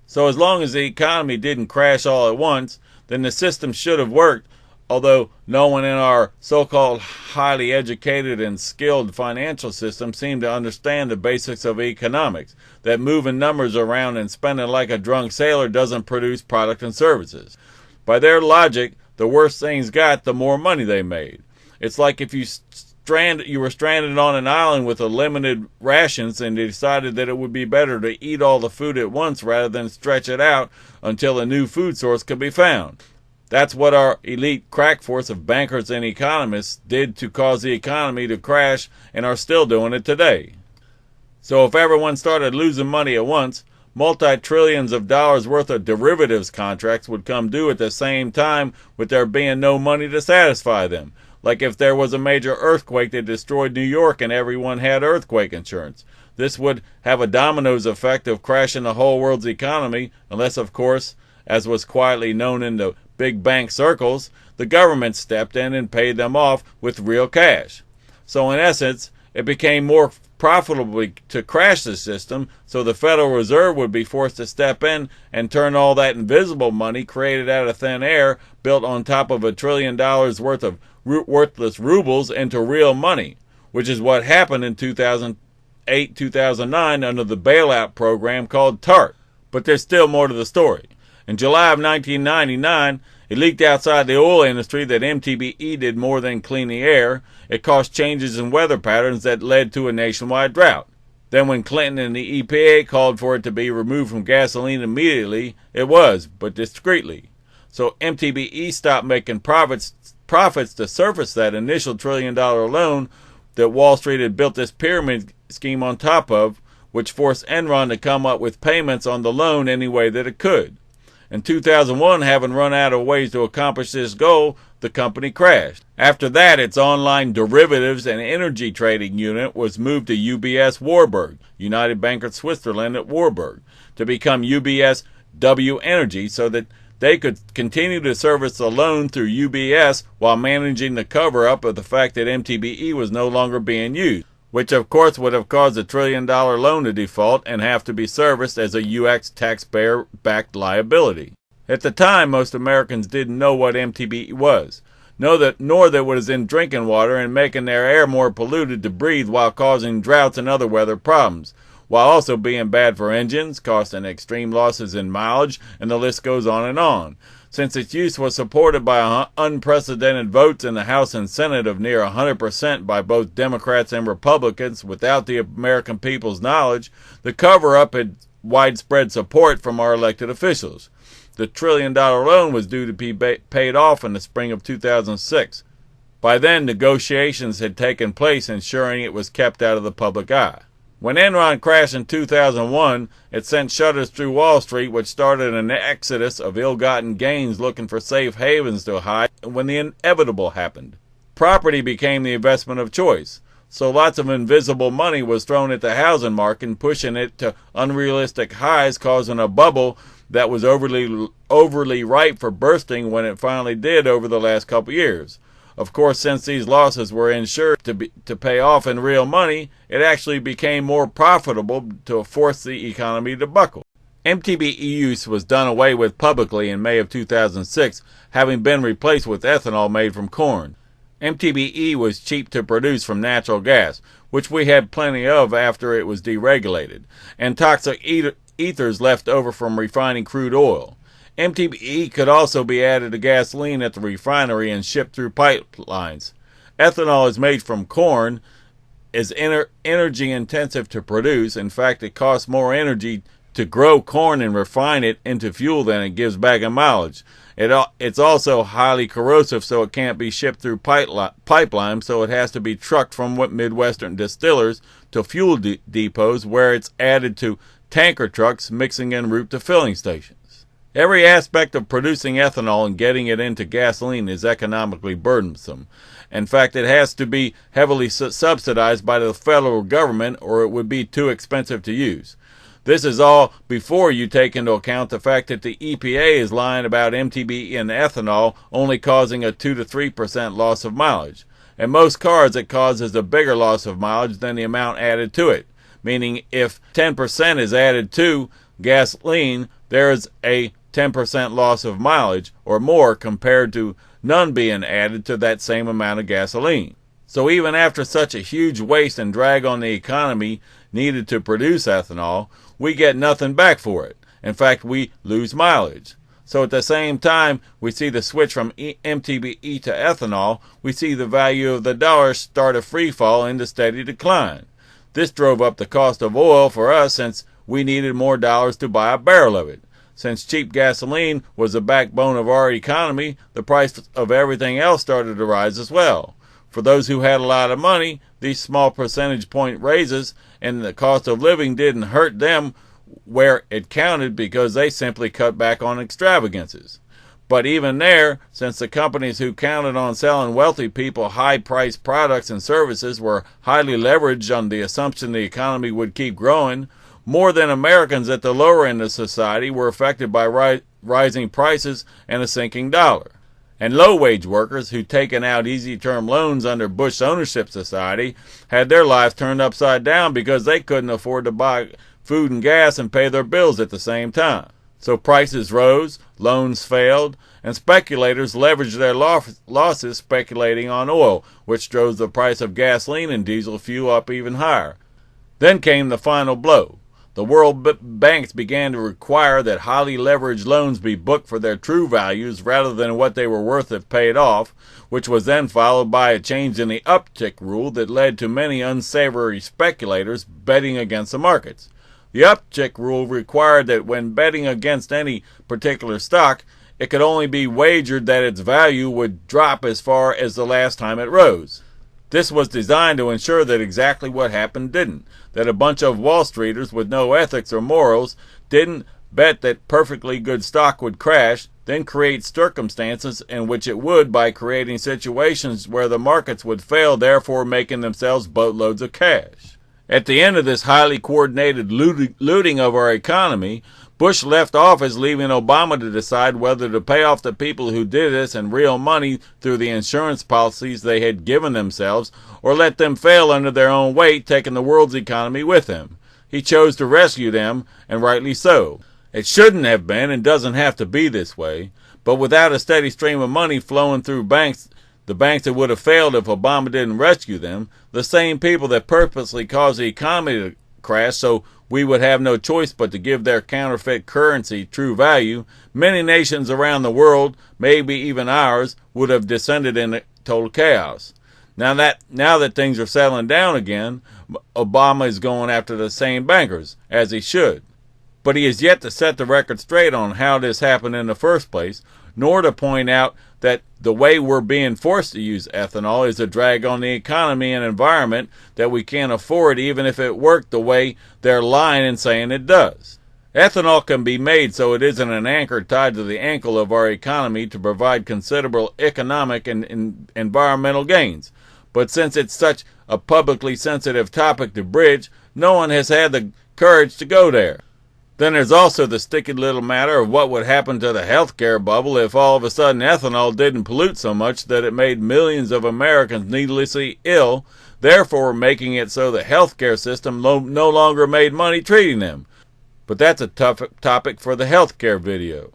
So as long as the economy didn't crash all at once, then the system should have worked, although no one in our so-called highly educated and skilled financial system seemed to understand the basics of economics, that moving numbers around and spending like a drunk sailor doesn't produce product and services. By their logic, the worse things got, the more money they made. It's like if you were stranded on an island with limited rations and decided that it would be better to eat all the food at once rather than stretch it out until a new food source could be found. That's what our elite crack force of bankers and economists did to cause the economy to crash, and are still doing it today. So if everyone started losing money at once, multi-trillions of dollars worth of derivatives contracts would come due at the same time, with there being no money to satisfy them. Like if there was a major earthquake that destroyed New York and everyone had earthquake insurance. This would have a dominoes effect of crashing the whole world's economy, unless, of course, as was quietly known in the big bank circles, the government stepped in and paid them off with real cash. So in essence, it became more profitable to crash the system, so the Federal Reserve would be forced to step in and turn all that invisible money created out of thin air, built on top of $1 trillion worth of worthless rubles, into real money, which is what happened in 2008-2009 under the bailout program called TARP. But there's still more to the story. In July of 1999, it leaked outside the oil industry that MTBE did more than clean the air. It caused changes in weather patterns that led to a nationwide drought. Then when Clinton and the EPA called for it to be removed from gasoline immediately, it was, but discreetly. So MTBE stopped making profits to surface that initial $1 trillion loan that Wall Street had built this pyramid scheme on top of, which forced Enron to come up with payments on the loan any way that it could. In 2001, having run out of ways to accomplish this goal, the company crashed. After that, its online derivatives and energy trading unit was moved to UBS Warburg, United Bank of Switzerland at Warburg, to become UBS W Energy, so that they could continue to service the loan through UBS while managing the cover-up of the fact that MTBE was no longer being used, which of course would have caused a $1 trillion loan to default and have to be serviced as a U.S. taxpayer-backed liability. At the time, most Americans didn't know what MTBE was, nor that it was in drinking water and making their air more polluted to breathe while causing droughts and other weather problems, while also being bad for engines, costing extreme losses in mileage, and the list goes on and on. Since its use was supported by unprecedented votes in the House and Senate of near 100% by both Democrats and Republicans without the American people's knowledge, the cover-up had widespread support from our elected officials. The $1 trillion loan was due to be paid off in the spring of 2006. By then, negotiations had taken place ensuring it was kept out of the public eye. When Enron crashed in 2001, it sent shudders through Wall Street, which started an exodus of ill-gotten gains looking for safe havens to hide when the inevitable happened. Property became the investment of choice, so lots of invisible money was thrown at the housing market, pushing it to unrealistic highs, causing a bubble that was overly ripe for bursting when it finally did over the last couple years. Of course, since these losses were insured to pay off in real money, it actually became more profitable to force the economy to buckle. MTBE use was done away with publicly in May of 2006, having been replaced with ethanol made from corn. MTBE was cheap to produce from natural gas, which we had plenty of after it was deregulated, and toxic ethers left over from refining crude oil. MTBE could also be added to gasoline at the refinery and shipped through pipelines. Ethanol is made from corn, is energy intensive to produce. In fact, it costs more energy to grow corn and refine it into fuel than it gives back in mileage. It's also highly corrosive, so it can't be shipped through pipelines, so it has to be trucked from Midwestern distillers to fuel depots, where it's added to tanker trucks mixing en route to filling stations. Every aspect of producing ethanol and getting it into gasoline is economically burdensome. In fact, it has to be heavily subsidized by the federal government, or it would be too expensive to use. This is all before you take into account the fact that the EPA is lying about MTBE and ethanol only causing a 2 to 3% loss of mileage. In most cars, it causes a bigger loss of mileage than the amount added to it, meaning if 10% is added to gasoline, there is a 10% loss of mileage or more compared to none being added to that same amount of gasoline. So even after such a huge waste and drag on the economy needed to produce ethanol, we get nothing back for it. In fact, we lose mileage. So at the same time we see the switch from MTBE to ethanol, we see the value of the dollar start a free fall into steady decline. This drove up the cost of oil for us since we needed more dollars to buy a barrel of it. Since cheap gasoline was the backbone of our economy, the price of everything else started to rise as well. For those who had a lot of money, these small percentage point raises and the cost of living didn't hurt them where it counted because they simply cut back on extravagances. But even there, since the companies who counted on selling wealthy people high-priced products and services were highly leveraged on the assumption the economy would keep growing, more than Americans at the lower end of society were affected by rising prices and a sinking dollar. And low-wage workers who'd taken out easy-term loans under Bush ownership society had their lives turned upside down because they couldn't afford to buy food and gas and pay their bills at the same time. So prices rose, loans failed, and speculators leveraged their losses speculating on oil, which drove the price of gasoline and diesel fuel up even higher. Then came the final blow. The world banks began to require that highly leveraged loans be booked for their true values rather than what they were worth if paid off, which was then followed by a change in the uptick rule that led to many unsavory speculators betting against the markets. The uptick rule required that when betting against any particular stock, it could only be wagered that its value would drop as far as the last time it rose. This was designed to ensure that exactly what happened didn't, that a bunch of Wall Streeters with no ethics or morals didn't bet that perfectly good stock would crash, then create circumstances in which it would by creating situations where the markets would fail, therefore making themselves boatloads of cash. At the end of this highly coordinated looting of our economy, Bush left office, leaving Obama to decide whether to pay off the people who did this in real money through the insurance policies they had given themselves, or let them fail under their own weight, taking the world's economy with him. He chose to rescue them, and rightly so. It shouldn't have been and doesn't have to be this way, but without a steady stream of money flowing through banks, the banks that would have failed if Obama didn't rescue them, the same people that purposely caused the economy to crash so we would have no choice but to give their counterfeit currency true value, many nations around the world, maybe even ours, would have descended in total chaos. Now that things are settling down again, Obama is going after the same bankers, as he should. But he has yet to set the record straight on how this happened in the first place, nor to point out that the way we're being forced to use ethanol is a drag on the economy and environment that we can't afford even if it worked the way they're lying and saying it does. Ethanol can be made so it isn't an anchor tied to the ankle of our economy to provide considerable economic and environmental gains. But since it's such a publicly sensitive topic to bridge, no one has had the courage to go there. Then there's also the sticky little matter of what would happen to the healthcare bubble if all of a sudden ethanol didn't pollute so much that it made millions of Americans needlessly ill, therefore making it so the healthcare system no longer made money treating them. But that's a tough topic for the healthcare video.